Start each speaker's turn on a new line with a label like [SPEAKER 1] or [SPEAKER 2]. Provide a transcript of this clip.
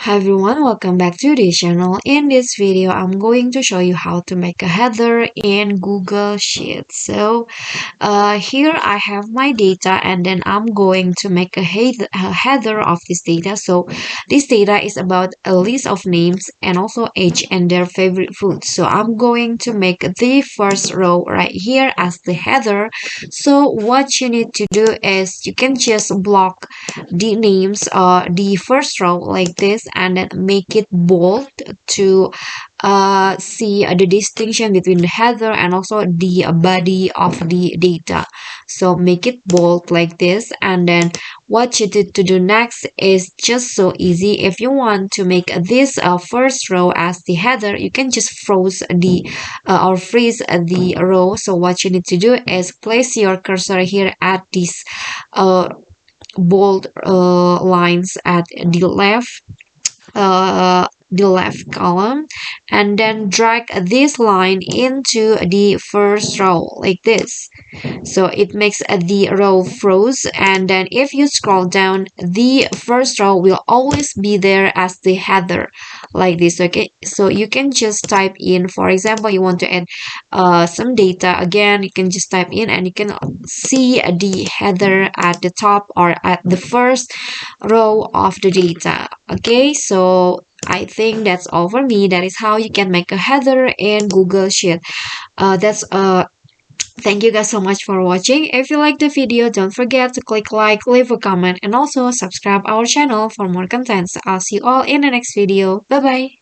[SPEAKER 1] Hi everyone, welcome back to the channel. In this video, I'm going to show you how to make a header in Google Sheets. Here I have my data and then I'm going to make a header of this data. So this data is about a list of names and also age and their favorite food. So I'm going to make the first row right here as the header. So what you need to do is you can just block the names the first row like this and then make it bold to see the distinction between the header and also the body of the data. So make it bold like this, and then what you need to do next is just so easy. If you want to make this first row as the header, you can just freeze the row. So what you need to do is place your cursor here at this bold lines at the left column, and then drag this line into the first row like this. So it makes the row froze, and then if you scroll down, the first row will always be there as the header like this. Okay, so you can just type in, for example, you want to add some data. Again, you can just type in and you can see the header at the top or at the first row of the data. Okay, so I think that's all for me. That is how you can make a header in Google Sheet. That's Thank you guys so much for watching. If you like the video, don't forget to click like, leave a comment, and also subscribe our channel for more contents. I'll see you all in the next video. Bye bye.